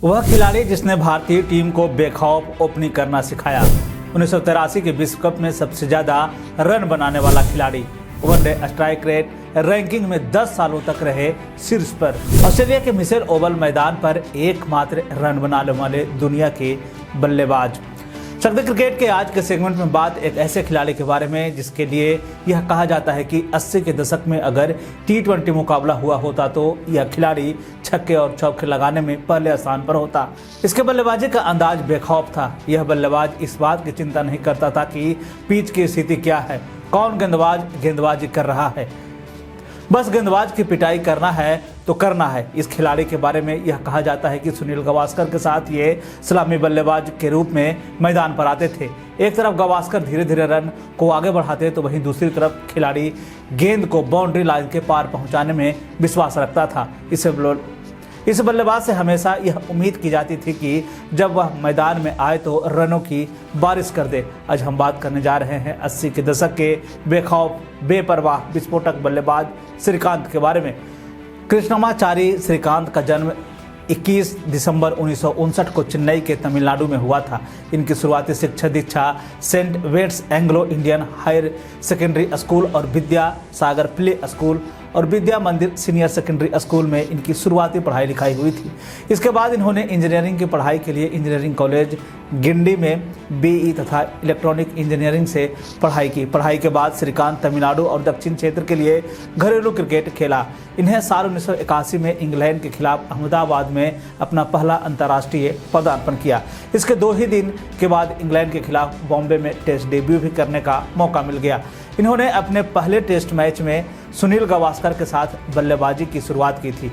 वह खिलाड़ी जिसने भारतीय टीम को बेखौफ ओपनिंग करना सिखाया। 1983 के विश्व कप में सबसे ज्यादा रन बनाने वाला खिलाड़ी, वनडे स्ट्राइक रेट रैंकिंग में 10 सालों तक रहे शीर्ष पर। ऑस्ट्रेलिया के मिशेल ओवल मैदान पर एकमात्र रन बनाने वाले दुनिया के बल्लेबाज। चकदे क्रिकेट के आज के सेगमेंट में बात एक ऐसे खिलाड़ी के बारे में जिसके लिए यह कहा जाता है कि 80 के दशक में अगर T20 मुकाबला हुआ होता तो यह खिलाड़ी छक्के और चौके लगाने में पहले स्थान पर होता। इसके बल्लेबाजी का अंदाज बेखौफ था। यह बल्लेबाज इस बात की चिंता नहीं करता था कि पिच की स्थिति क्या है, कौन गेंदबाज गेंदबाजी कर रहा है, बस गेंदबाज की पिटाई करना है तो करना है। इस खिलाड़ी के बारे में यह कहा जाता है कि सुनील गावस्कर के साथ ये सलामी बल्लेबाज के रूप में मैदान पर आते थे। एक तरफ गावस्कर धीरे धीरे रन को आगे बढ़ाते तो वहीं दूसरी तरफ खिलाड़ी गेंद को बाउंड्री लाइन के पार पहुंचाने में विश्वास रखता था। इस बल्लेबाज से हमेशा यह उम्मीद की जाती थी कि जब वह मैदान में आए तो रनों की बारिश कर दे। आज हम बात करने जा रहे हैं 80 के दशक के बेखौफ, बेपरवाह, विस्फोटक बल्लेबाज श्रीकांत के बारे में। कृष्णमाचारी श्रीकांत का जन्म 21 दिसंबर 1959 को चेन्नई के तमिलनाडु में हुआ था। इनकी शुरुआती शिक्षा दीक्षा सेंट वेट्स Anglo Indian higher secondary school और विद्या सागर प्ले स्कूल और विद्या मंदिर सीनियर सेकेंडरी स्कूल में इनकी शुरुआती पढ़ाई लिखाई हुई थी। इसके बाद इन्होंने इंजीनियरिंग की पढ़ाई के लिए इंजीनियरिंग कॉलेज गिंडी में BE तथा इलेक्ट्रॉनिक इंजीनियरिंग से पढ़ाई की। पढ़ाई के बाद श्रीकांत तमिलनाडु और दक्षिण क्षेत्र के लिए घरेलू क्रिकेट खेला। इन्हें साल 1981 में इंग्लैंड के खिलाफ अहमदाबाद में अपना पहला अंतर्राष्ट्रीय पदार्पण किया। इसके 2 ही दिन के बाद इंग्लैंड के खिलाफ बॉम्बे में टेस्ट डेब्यू भी करने का मौका मिल गया। इन्होंने अपने पहले टेस्ट मैच में सुनील गावस्कर के साथ बल्लेबाजी की शुरुआत की थी।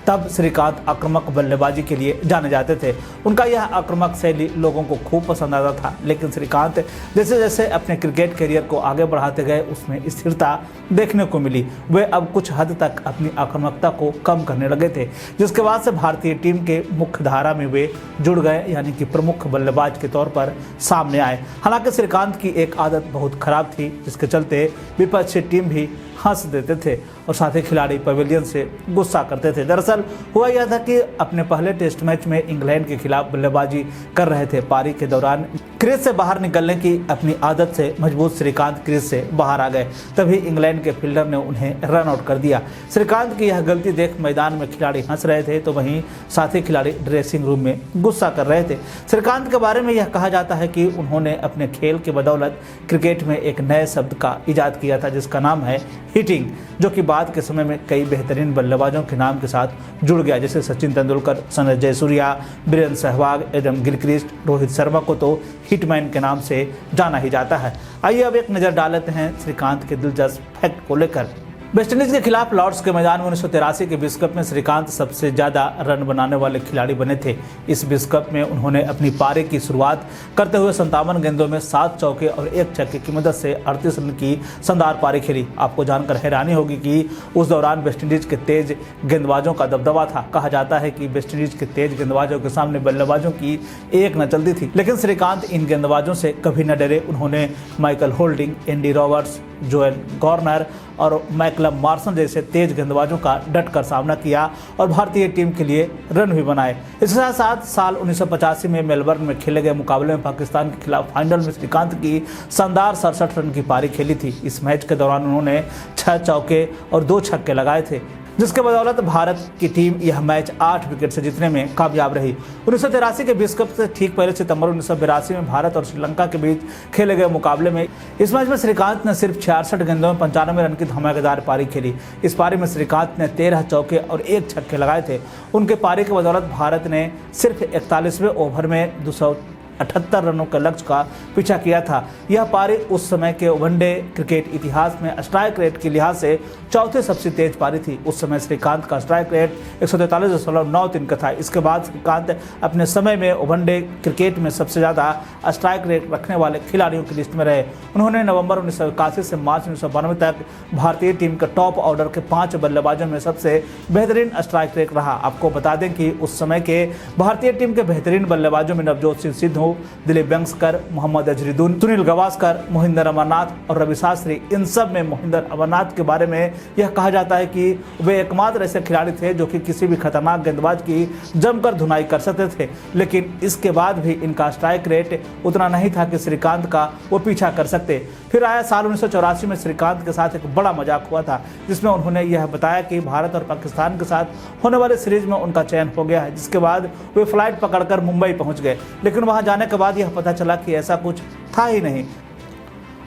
तब श्रीकांत आक्रामक बल्लेबाजी के लिए जाने जाते थे। उनका यह आक्रामक शैली लोगों को खूब पसंद आता था, लेकिन श्रीकांत जैसे जैसे अपने क्रिकेट करियर को आगे बढ़ाते गए उसमें स्थिरता देखने को मिली। वे अब कुछ हद तक अपनी आक्रामकता को कम करने लगे थे, जिसके बाद से भारतीय टीम के मुख्य धारा में वे जुड़ गए, यानी कि प्रमुख बल्लेबाज के तौर पर सामने आए। हालांकि श्रीकांत की एक आदत बहुत खराब थी, जिसके चलते विपक्षी टीम भी हंस देते थे और साथ ही खिलाड़ी पवेलियन से गुस्सा करते थे। दरअसल हुआ यह था कि अपने पहले टेस्ट मैच में इंग्लैंड के खिलाफ बल्लेबाजी कर रहे थे। पारी के दौरान क्रीज से बाहर निकलने की अपनी आदत से मजबूत श्रीकांत क्रीज से बाहर आ गए। तभी इंग्लैंड के फील्डर ने उन्हें रन आउट कर दिया। श्रीकांत की यह गलती देख मैदान में खिलाड़ी हंस रहे थे तो वहीं साथी खिलाड़ी ड्रेसिंग रूम में गुस्सा कर रहे थे। श्रीकांत के बारे में यह कहा जाता है कि उन्होंने अपने खेल के बदौलत क्रिकेट में एक नए शब्द का इजाद किया था, जिसका नाम है हिटिंग, जो कि बाद के समय में कई बेहतरीन बल्लेबाजों के नाम के साथ जुड़ गया, जैसे सचिन तेंदुलकर, संजय जयसूर्या, वीरेंद्र सहवाग, एडम गिलक्रिस्ट, रोहित शर्मा को तो हिटमैन के नाम से जाना ही जाता है। आइए अब एक नज़र डाल लेते हैं श्रीकांत के दिलचस्प फैक्ट को लेकर। वेस्टइंडीज के खिलाफ लॉर्ड्स के मैदान में 1983 के विश्व कप में श्रीकांत सबसे ज़्यादा रन बनाने वाले खिलाड़ी बने थे। इस विश्व कप में उन्होंने अपनी पारी की शुरुआत करते हुए 57 गेंदों में 7 चौके और 1 छक्के की मदद से 38 रन की शानदार पारी खेली। आपको जानकर हैरानी होगी कि उस दौरान वेस्टइंडीज के तेज गेंदबाजों का दबदबा था। कहा जाता है कि वेस्टइंडीज के तेज गेंदबाजों के सामने बल्लेबाजों की एक न चलती थी, लेकिन श्रीकांत इन गेंदबाजों से कभी न डरे। उन्होंने Michael Holding, Andy Roberts, Joel Garner और मैकलम मार्सन जैसे तेज गेंदबाजों का डटकर सामना किया और भारतीय टीम के लिए रन भी बनाए। इसके साथ साथ साल 1985 में मेलबर्न में खेले गए मुकाबले में पाकिस्तान के खिलाफ फाइनल में श्रीकांत की शानदार 67 रन की पारी खेली थी। इस मैच के दौरान उन्होंने 6 चौके और 2 छक्के लगाए थे, जिसके बदौलत भारत की टीम यह मैच 8 विकेट से जीतने में कामयाब रही। 1983 के विश्व कप से ठीक पहले सितंबर 1982 में भारत और श्रीलंका के बीच खेले गए मुकाबले में इस मैच में श्रीकांत ने सिर्फ 66 गेंदों में 95 रन की धमाकेदार पारी खेली। इस पारी में श्रीकांत ने 13 चौके और 1 छक्के लगाए थे। उनके पारी के बदौलत भारत ने सिर्फ 41वें ओवर में 278 रनों के लक्ष्य का पीछा किया था। यह पारी उस समय के वनडे क्रिकेट इतिहास में स्ट्राइक रेट के लिहाज से चौथी सबसे तेज पारी थी। उस समय श्रीकांत का स्ट्राइक रेट 143.93 का था। इसके बाद श्रीकांत अपने समय में वनडे क्रिकेट में सबसे ज़्यादा स्ट्राइक रेट रखने वाले खिलाड़ियों की लिस्ट में रहे। उन्होंने नवंबर 1981 से मार्च 1992 तक भारतीय टीम के टॉप ऑर्डर के 5 बल्लेबाजों में सबसे बेहतरीन स्ट्राइक रेट रहा। आपको बता दें कि उस समय के भारतीय टीम के बेहतरीन बल्लेबाजों में नवजोत सिंह सिद्धू, यादव, दिलीप वेंगसरकर, मोहम्मद अजहरुद्दीन, सुनील गावस्कर, मोहिंदर अमरनाथ और रवि शास्त्री, इन सब में मोहिंदर अमरनाथ के बारे में यह कहा जाता है कि वे एकमात्र ऐसे खिलाड़ी थे जो कि किसी भी खतरनाक गेंदबाज की जमकर धुनाई कर सकते थे, लेकिन इसके बाद भी इनका स्ट्राइक रेट उतना नहीं था कि श्रीकांत का वो पीछा कर सकते। फिर आया साल 1984 में श्रीकांत के साथ एक बड़ा मजाक हुआ था, जिसमें उन्होंने यह बताया कि भारत और पाकिस्तान के साथ होने वाले सीरीज में उनका चयन हो गया है, जिसके बाद वे फ्लाइट पकड़कर मुंबई पहुंच गए, लेकिन वहां जाने के बाद यह पता चला कि ऐसा कुछ था ही नहीं।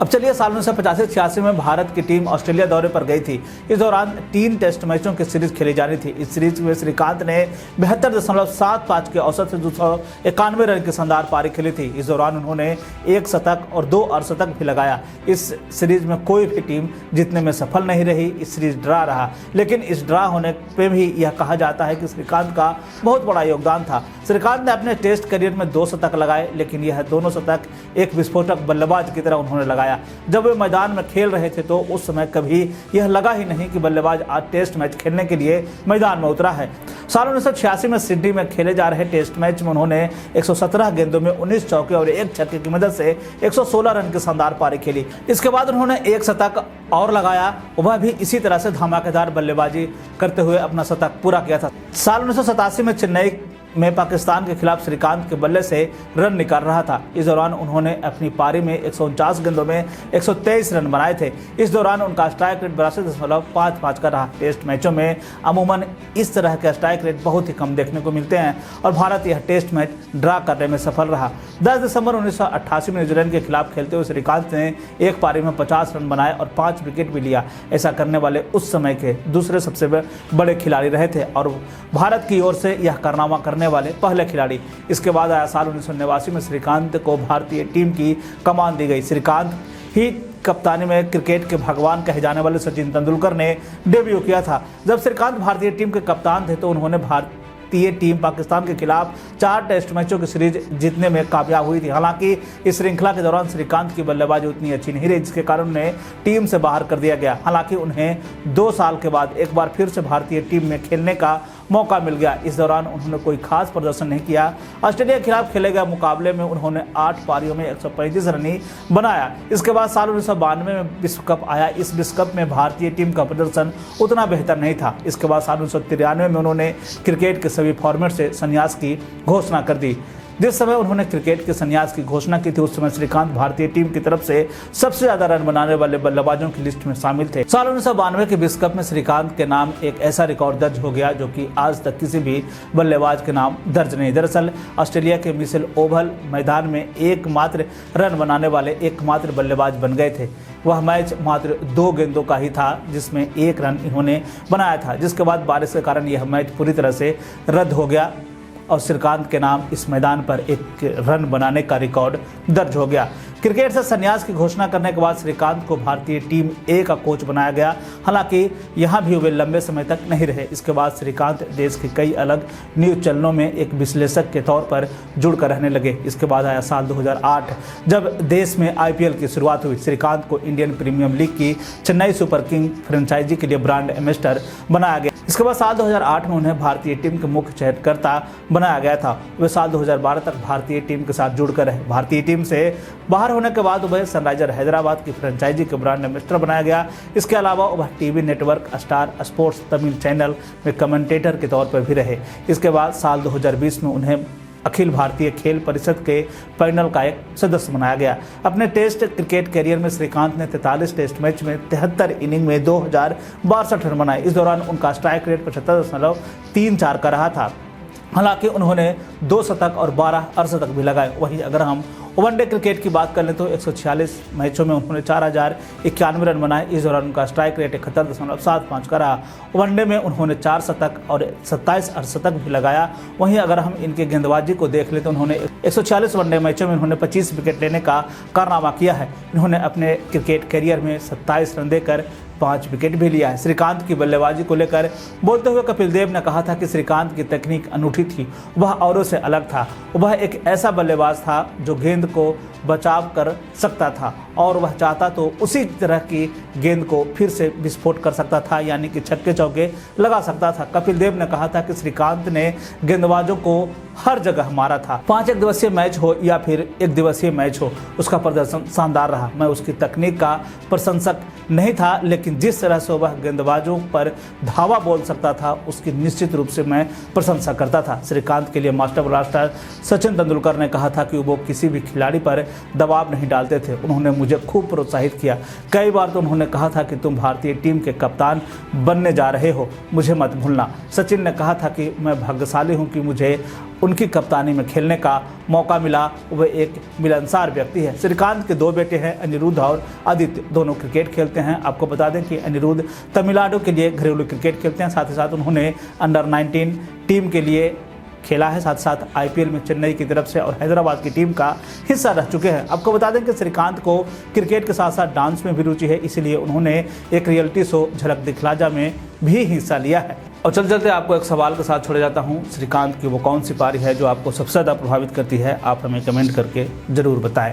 अब चलिए, साल 1985-86 में भारत की टीम ऑस्ट्रेलिया दौरे पर गई थी। इस दौरान 3 टेस्ट मैचों की सीरीज खेली जानी थी। इस सीरीज में श्रीकांत ने 72.75 के औसत से 291 रन की शानदार पारी खेली थी। इस दौरान उन्होंने 1 शतक और 2 अर्धशतक भी लगाया। इस सीरीज में कोई भी टीम जीतने में सफल नहीं रही। इस सीरीज ड्रा रहा, लेकिन इस ड्रा होने पे भी यह कहा जाता है कि श्रीकांत का बहुत बड़ा योगदान था। श्रीकांत ने अपने टेस्ट करियर में 2 शतक लगाए, लेकिन यह दोनों शतक एक विस्फोटक बल्लेबाज की तरह उन्होंने लगाया। जब वे मैदान में खेल रहे थे तो उस समय कभी यह लगा ही नहीं कि बल्लेबाज आज टेस्ट मैच खेलने के लिए मैदान में उतरा है। साल 1986 में सिडनी में खेले जा रहे टेस्ट मैच में उन्होंने 117 गेंदों में 19 चौके और 1 छक्के की मदद से 116 रन की शानदार पारी खेली। इसके बाद उन्होंने 1 शतक और लगाया, वह भी इसी तरह से धमाकेदार बल्लेबाजी करते हुए अपना शतक पूरा किया था। साल 1987 में चेन्नई में पाकिस्तान के खिलाफ श्रीकांत के बल्ले से रन निकाल रहा था। इस दौरान उन्होंने अपनी पारी में 149 गेंदों में 123 रन बनाए थे। इस दौरान उनका स्ट्राइक रेट 82.55 का रहा। टेस्ट मैचों में अमूमन इस तरह के स्ट्राइक रेट बहुत ही कम देखने को मिलते हैं और भारत यह टेस्ट मैच ड्रा करने में सफल रहा। 10 दिसंबर 1988 में न्यूजीलैंड के खिलाफ खेलते हुए श्रीकांत ने एक पारी में 50 रन बनाए और 5 विकेट भी लिया। ऐसा करने वाले उस समय के दूसरे सबसे बड़े खिलाड़ी रहे थे और भारत की ओर से यह कारनामा करने वाले पहले खिलाड़ी। इसके बाद आया साल 1989 में श्रीकांत को भारतीय टीम की कमान दी गई। श्रीकांत ही कप्तानी में क्रिकेट के भगवान कहे जाने वाले सचिन तेंदुलकर ने डेब्यू किया था। जब श्रीकांत भारतीय टीम के कप्तान थे तो उन्होंने भारतीय टीम पाकिस्तान के खिलाफ 4 टेस्ट मैचों की सीरीज जीतने में कामयाब हुई थी। हालांकि इस श्रृंखला के दौरान श्रीकांत की बल्लेबाजी उतनी अच्छी नहीं रही, जिसके कारण उन्हें टीम से बाहर कर दिया गया। हालांकि उन्हें 2 साल के बाद एक बार फिर से भारतीय टीम में खेलने का मौका मिल गया। इस दौरान उन्होंने कोई खास प्रदर्शन नहीं किया। ऑस्ट्रेलिया के खिलाफ खेले गए मुकाबले में उन्होंने 8 पारियों में 135 रन ही बनाया। इसके बाद साल 1992 में विश्व कप आया। इस विश्व कप में भारतीय टीम का प्रदर्शन उतना बेहतर नहीं था। इसके बाद साल 1993 में उन्होंने क्रिकेट के सभी फॉर्मेट से संन्यास की घोषणा कर दी। जिस समय उन्होंने क्रिकेट के संन्यास की घोषणा की थी उस समय श्रीकांत भारतीय टीम की तरफ से सबसे ज्यादा रन बनाने वाले बल्लेबाजों की लिस्ट में शामिल थे। साल 1992 के विश्व कप में श्रीकांत के नाम एक ऐसा रिकॉर्ड दर्ज हो गया जो कि आज तक किसी भी बल्लेबाज के नाम दर्ज नहीं। दरअसल ऑस्ट्रेलिया के मिशेल ओवल मैदान में एकमात्र रन बनाने वाले एकमात्र बल्लेबाज बन गए थे। वह मैच मात्र 2 गेंदों का ही था जिसमें 1 रन इन्होंने बनाया था, जिसके बाद बारिश के कारण यह मैच पूरी तरह से रद्द हो गया और श्रीकांत के नाम इस मैदान पर एक रन बनाने का रिकॉर्ड दर्ज हो गया। क्रिकेट से संन्यास की घोषणा करने के बाद श्रीकांत को भारतीय टीम ए का कोच बनाया गया। हालांकि यहां भी वे लंबे समय तक नहीं रहे। इसके बाद श्रीकांत देश के कई अलग न्यूज चैनलों में एक विश्लेषक के तौर पर जुड़कर रहने लगे। इसके बाद आया साल 2008 जब देश में IPL की शुरुआत हुई। श्रीकांत को इंडियन प्रीमियर लीग की चेन्नई सुपर किंग फ्रेंचाइजी के लिए ब्रांड एम्बेसडर बनाया गया। इसके बाद साल 2008 में उन्हें भारतीय टीम के मुख्य चयनकर्ता बनाया गया था। वे साल 2012 तक भारतीय टीम के साथ जुड़कर रहे। भारतीय टीम से बाहर होने के बाद वह सनराइजर हैदराबाद की फ्रेंचाइजी के ब्रांड एम्बेसडर बनाया गया। इसके अलावा वह TV network star sports Tamil channel में कमेंटेटर के तौर पर भी रहे। इसके बाद साल 2020 में उन्हें अखिल भारतीय खेल परिषद के पैनल का एक सदस्य बनाया गया। अपने टेस्ट क्रिकेट कैरियर में श्रीकांत ने 43 टेस्ट मैच में 73 इनिंग में 2062 रन बनाए। इस दौरान उनका स्ट्राइक रेट 75.34 का रहा था। हालांकि उन्होंने 2 शतक और 12 अर्धशतक भी लगाए। वहीं अगर हम वनडे क्रिकेट की बात कर लें तो 146 मैचों में उन्होंने 4091 रन बनाए। इस दौरान उनका स्ट्राइक रेट 71.75 का रहा। वनडे में उन्होंने 4 शतक और 27 अर्धशतक भी लगाया। वहीं अगर हम इनके गेंदबाजी को देख लें तो उन्होंने 146 वनडे मैचों में उन्होंने 25 विकेट लेने का कारनामा किया है। इन्होंने अपने क्रिकेट करियर में 27 रन देकर 5 विकेट भी लिया है। श्रीकांत की बल्लेबाजी को लेकर बोलते हुए कपिल देव ने कहा था कि श्रीकांत की तकनीक अनूठी थी, वह औरों से अलग था। वह एक ऐसा बल्लेबाज था जो गेंद को बचाव कर सकता था और वह चाहता तो उसी तरह की गेंद को फिर से विस्फोट कर सकता था, यानी कि छक्के चौके लगा सकता था। कपिल देव ने कहा था कि श्रीकांत ने गेंदबाजों को हर जगह मारा था। 5 एक दिवसीय मैच हो या फिर एक दिवसीय मैच हो, उसका प्रदर्शन शानदार रहा। मैं उसकी तकनीक का प्रशंसक नहीं था, लेकिन जिस तरह से वह गेंदबाजों पर धावा बोल सकता था उसकी निश्चित रूप से मैं प्रशंसा करता था। श्रीकांत के लिए मास्टर ब्लास्टर सचिन तेंदुलकर ने कहा था कि वो किसी भी खिलाड़ी पर दबाव नहीं डालते थे। उन्होंने मुझे खूब प्रोत्साहित किया। कई बार तो उन्होंने कहा था कि तुम भारतीय टीम के कप्तान बनने जा रहे हो, मुझे मत भूलना। सचिन ने कहा था कि मैं भाग्यशाली हूँ कि मुझे उनकी कप्तानी में खेलने का मौका मिला। वह एक मिलनसार व्यक्ति है। श्रीकांत के 2 बेटे हैं, अनिरुद्ध और आदित्य, दोनों क्रिकेट खेलते हैं। आपको बता दें कि अनिरुद्ध तमिलनाडु के लिए घरेलू क्रिकेट खेलते हैं, साथ ही साथ उन्होंने अंडर 19 टीम के लिए खेला है, साथ साथ IPL में चेन्नई की तरफ से और हैदराबाद की टीम का हिस्सा रह चुके हैं। आपको बता दें कि श्रीकांत को क्रिकेट के साथ साथ डांस में भी रुचि है, इसीलिए उन्होंने एक रियलिटी शो झलक दिखला जा में भी हिस्सा लिया है। और चलते आपको एक सवाल के साथ छोड़े जाता हूँ। श्रीकांत की वो कौन सी पारी है जो आपको सबसे ज़्यादा प्रभावित करती है? आप हमें कमेंट करके ज़रूर बताएं।